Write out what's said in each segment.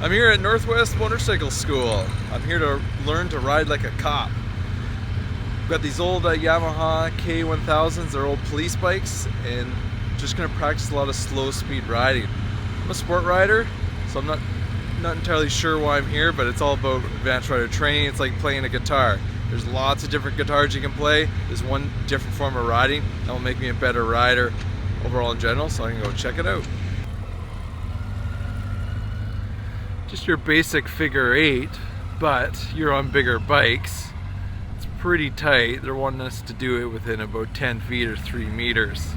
I'm here at NorthWest Motorcycle School. I'm here to learn to ride like a cop. I've got these old Yamaha K1000s, they're old police bikes, and just going to practice a lot of slow speed riding. I'm a sport rider, so I'm not entirely sure why I'm here, but it's all about advanced rider training. It's like playing a guitar. There's lots of different guitars you can play. There's one different form of riding that will make me a better rider overall in general, so I'm going to go check it out. Just your basic figure eight, but you're on bigger bikes. It's pretty tight. They're wanting us to do it within about 10 feet or 3 meters.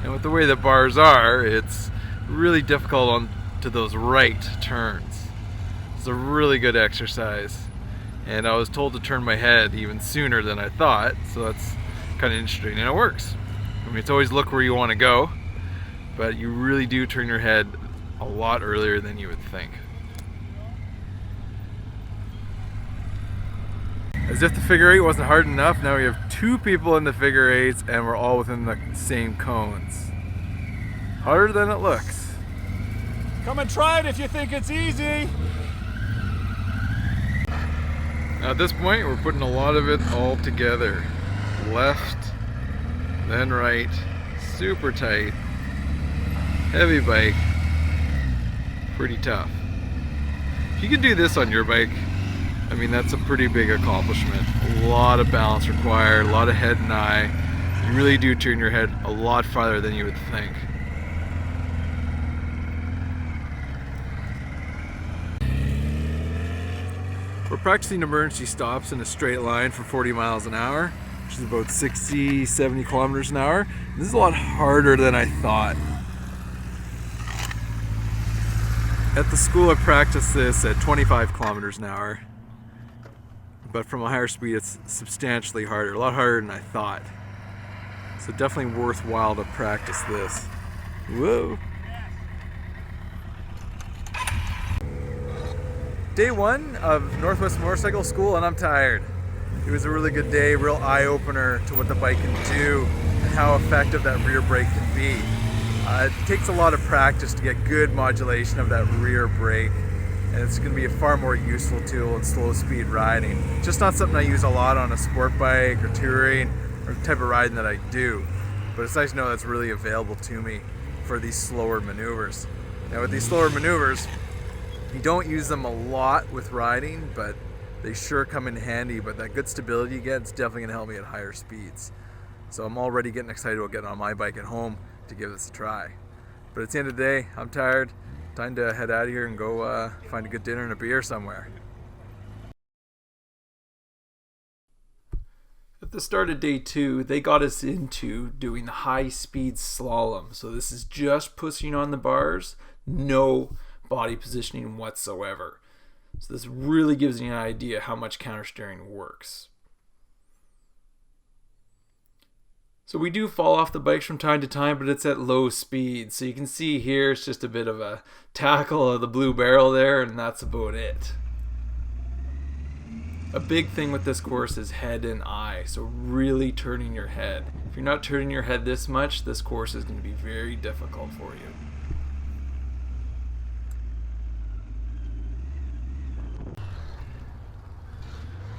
And with the way the bars are, it's really difficult on to those right turns. It's a really good exercise. And I was told to turn my head even sooner than I thought, so that's kind of interesting, and it works. I mean, it's always look where you want to go, but you really do turn your head a lot earlier than you would think. As if the figure eight wasn't hard enough, now we have 2 people in the figure eights and we're all within the same cones. Harder than it looks. Come and try it if you think it's easy. Now at this point, we're putting a lot of it all together. Left, then right, super tight, heavy bike, pretty tough. If you can do this on your bike, I mean, that's a pretty big accomplishment. A lot of balance required, a lot of head and eye. You really do turn your head a lot farther than you would think. We're practicing emergency stops in a straight line for 40 miles an hour, which is about 60, 70 kilometers an hour. And this is a lot harder than I thought. At the school, I practiced this at 25 kilometers an hour. But from a higher speed, it's substantially harder, a lot harder than I thought. So definitely worthwhile to practice this. Whoa! Day 1 of NorthWest Motorcycle School, and I'm tired. It was a really good day, real eye-opener to what the bike can do and how effective that rear brake can be. It takes a lot of practice to get good modulation of that rear brake. And it's going to be a far more useful tool in slow speed riding. It's just not something I use a lot on a sport bike or touring or the type of riding that I do. But it's nice to know that's really available to me for these slower maneuvers. Now with these slower maneuvers, you don't use them a lot with riding, but they sure come in handy. But that good stability you get is definitely going to help me at higher speeds. So I'm already getting excited about getting on my bike at home to give this a try. But at the end of the day, I'm tired. Time to head out of here and go find a good dinner and a beer somewhere. At the start of day 2, they got us into doing the high-speed slalom. So this is just pushing on the bars, no body positioning whatsoever. So this really gives you an idea how much countersteering works. So we do fall off the bikes from time to time, but it's at low speed. So you can see here it's just a bit of a tackle of the blue barrel there, and that's about it. A big thing with this course is head and eye, so really turning your head. If you're not turning your head this much, this course is going to be very difficult for you.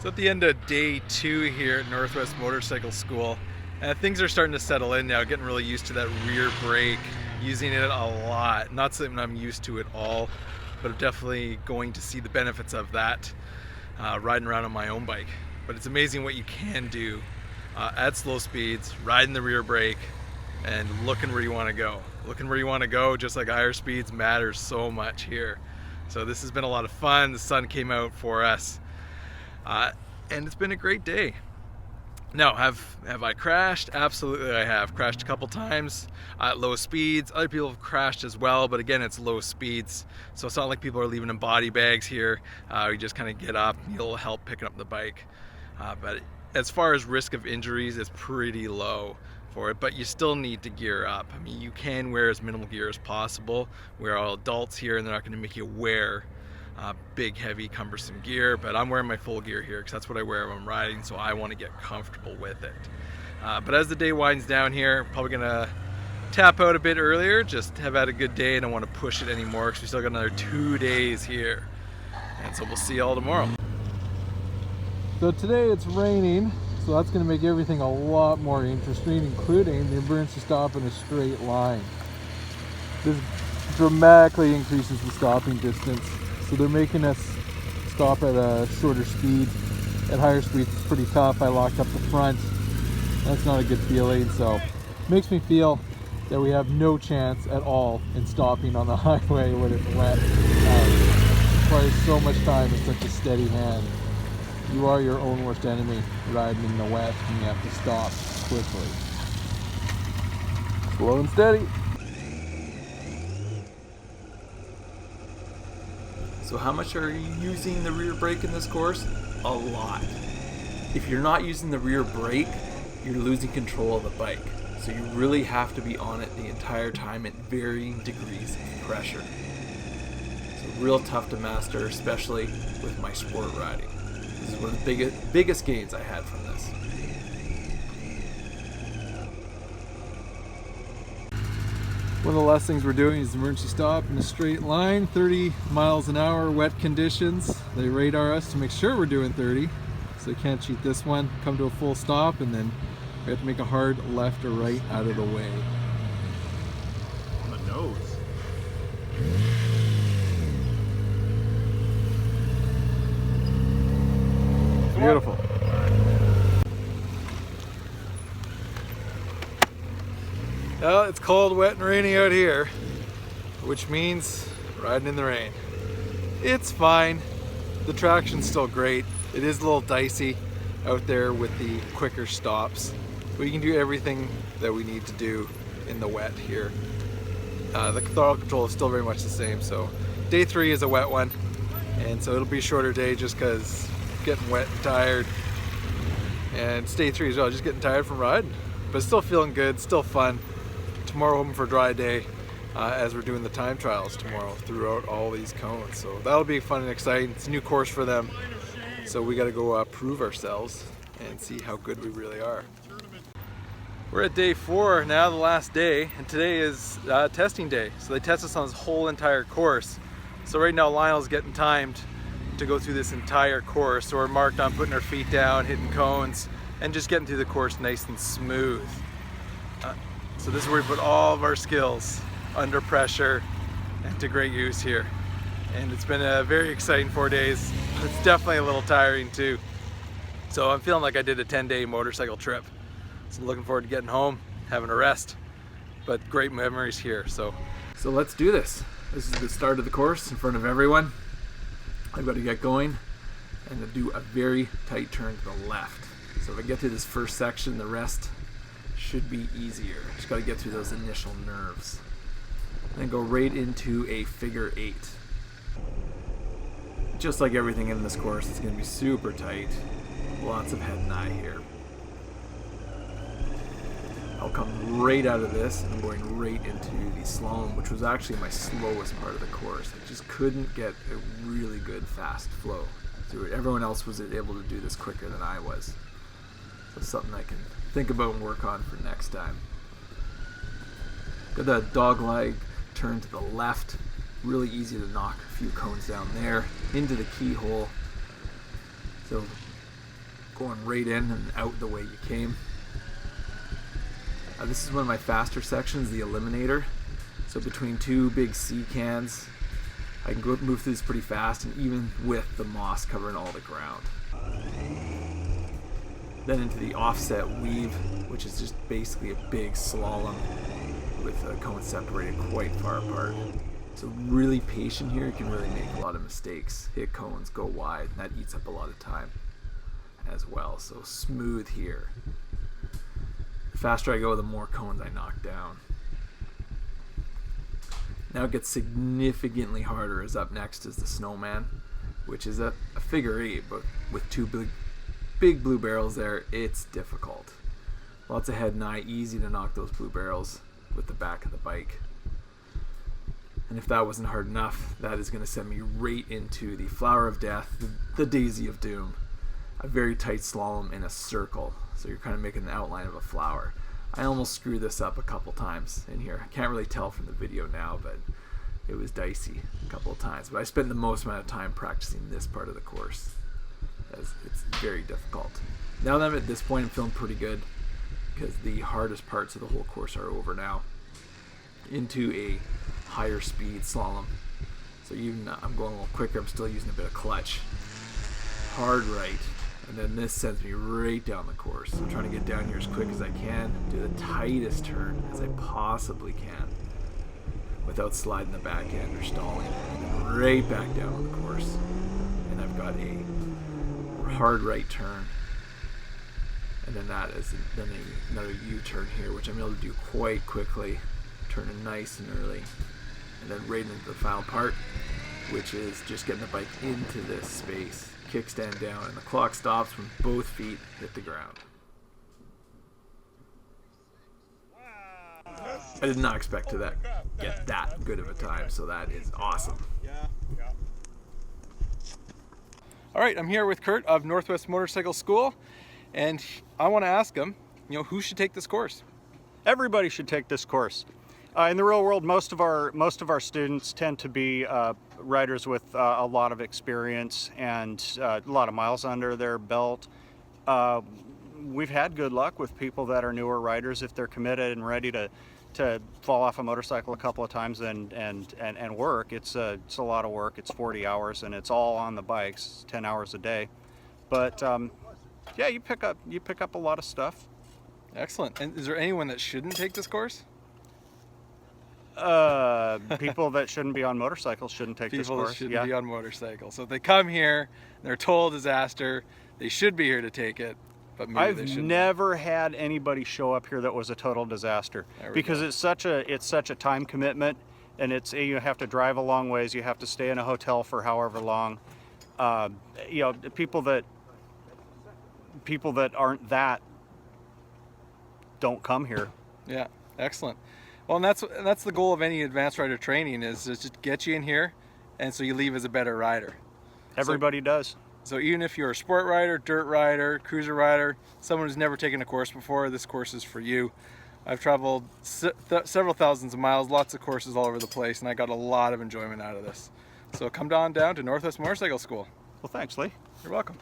So at the end of day 2 here at NorthWest Motorcycle School, things are starting to settle in now, getting really used to that rear brake, using it a lot. Not something I'm used to at all, but I'm definitely going to see the benefits of that riding around on my own bike. But it's amazing what you can do at slow speeds, riding the rear brake, and looking where you want to go. Looking where you want to go, just like higher speeds, matters so much here. So this has been a lot of fun. The sun came out for us, and it's been a great day. Now, have I crashed? Absolutely I have. Crashed a couple times at low speeds. Other people have crashed as well, but again, it's low speeds. So it's not like people are leaving in body bags here. You just kind of get up, need a little help picking up the bike. But as far as risk of injuries, it's pretty low for it, but you still need to gear up. I mean, you can wear as minimal gear as possible. We're all adults here and they're not gonna make you wear big, heavy, cumbersome gear, but I'm wearing my full gear here because that's what I wear when I'm riding, so I want to get comfortable with it. But as the day winds down here, I'm probably gonna tap out a bit earlier, just have had a good day and don't want to push it anymore because we still got another 2 days here. And so we'll see you all tomorrow. So today it's raining, so that's going to make everything a lot more interesting, including the emergency stop in a straight line. This dramatically increases the stopping distance, so they're making us stop at a shorter speed. At higher speeds it's pretty tough. I locked up the front. That's not a good feeling, so it makes me feel that we have no chance at all in stopping on the highway when it's wet. It requires so much time and such a steady hand. You are your own worst enemy riding in the wet, and you have to stop quickly. Slow and steady. So how much are you using the rear brake in this course? A lot. If you're not using the rear brake, you're losing control of the bike. So you really have to be on it the entire time at varying degrees of pressure. So real tough to master, especially with my sport riding. This is one of the biggest gains I had from this. One of the last things we're doing is emergency stop in a straight line, 30 miles an hour, wet conditions. They radar us to make sure we're doing 30, so they can't cheat this one. Come to a full stop, and then we have to make a hard left or right out of the way. On the nose. Beautiful. Well, it's cold, wet, and rainy out here, which means riding in the rain. It's fine. The traction's still great. It is a little dicey out there with the quicker stops. We can do everything that we need to do in the wet here. The throttle control is still very much the same, so day 3 is a wet one, and so it'll be a shorter day just because getting wet and tired. And it's day 3 as well, just getting tired from riding, but still feeling good, still fun. Tomorrow hoping for a dry day as we're doing the time trials tomorrow throughout all these cones. So that'll be fun and exciting. It's a new course for them, so we got to go prove ourselves and see how good we really are. We're at day 4 now, the last day, and today is testing day. So they test us on this whole entire course. So right now Lionel's getting timed to go through this entire course. So we're marked on putting our feet down, hitting cones, and just getting through the course nice and smooth. So this is where we put all of our skills under pressure and to great use here. And it's been a very exciting 4 days. It's definitely a little tiring too. So I'm feeling like I did a 10-day motorcycle trip. So I'm looking forward to getting home, having a rest, but great memories here. So let's do this. This is the start of the course in front of everyone. I've got to get going and to do a very tight turn to the left. So if I get through this first section, the rest should be easier. Just got to get through those initial nerves. And then go right into a figure 8. Just like everything in this course, it's going to be super tight. Lots of head and eye here. I'll come right out of this and I'm going right into the slalom, which was actually my slowest part of the course. I just couldn't get a really good fast flow through it. Everyone else was able to do this quicker than I was. So it's something I can think about and work on for next time. Got that dog leg turn to the left. Really easy to knock a few cones down there into the keyhole. So going right in and out the way you came. This is one of my faster sections, the Eliminator. So between 2 big C cans, I can move through this pretty fast, and even with the moss covering all the ground. Then into the offset weave, which is just basically a big slalom with the cones separated quite far apart. So really patient here, you can really make a lot of mistakes. Hit cones, go wide, and that eats up a lot of time as well. So smooth here. The faster I go, the more cones I knock down. Now it gets significantly harder, as up next is the Snowman, which is a figure 8, but with 2 big blue barrels there, it's difficult. Lots of head and eye, easy to knock those blue barrels with the back of the bike. And if that wasn't hard enough, that is going to send me right into the Flower of Death, the Daisy of Doom. A very tight slalom in a circle, so you're kind of making the outline of a flower. I almost screwed this up a couple times in here. I can't really tell from the video now, but it was dicey a couple of times. But I spent the most amount of time practicing this part of the course, as it's very difficult. Now that I'm at this point, I'm feeling pretty good, because the hardest parts of the whole course are over now, into a higher speed slalom. So even I'm going a little quicker, I'm still using a bit of clutch. Hard right, and then this sends me right down the course. I'm trying to get down here as quick as I can, do the tightest turn as I possibly can, without sliding the back end or stalling, and then right back down on the course. And I've got a hard right turn, and then that is then another U-turn here, which I'm able to do quite quickly, turning nice and early, and then right into the final part, which is just getting the bike into this space, kickstand down, and the clock stops when both feet hit the ground. I did not expect to get that good of a time, so that is awesome. All right, I'm here with Kurt of NorthWest Motorcycle School, and I want to ask him, who should take this course? Everybody should take this course. In the real world, most of our students tend to be riders with a lot of experience and a lot of miles under their belt. We've had good luck with people that are newer riders if they're committed and ready to fall off a motorcycle a couple of times and work. It's a lot of work. It's 40 hours and it's all on the bikes, 10 hours a day. But yeah, you pick up a lot of stuff. Excellent. And is there anyone that shouldn't take this course? People that shouldn't be on motorcycles shouldn't take this course. People that shouldn't be on motorcycles. So if they come here and they're total disaster, they should be here to take it. But maybe they shouldn't. I've never had anybody show up here that was a total disaster, because it's such a time commitment, and you have to drive a long ways. You have to stay in a hotel for however long. People that aren't that don't come here. Yeah, excellent. Well, and that's the goal of any advanced rider training, is just get you in here, and so you leave as a better rider. Everybody does. So even if you're a sport rider, dirt rider, cruiser rider, someone who's never taken a course before, this course is for you. I've traveled several thousands of miles, lots of courses all over the place, and I got a lot of enjoyment out of this. So come on down to NorthWest Motorcycle School. Well, thanks, Lee. You're welcome.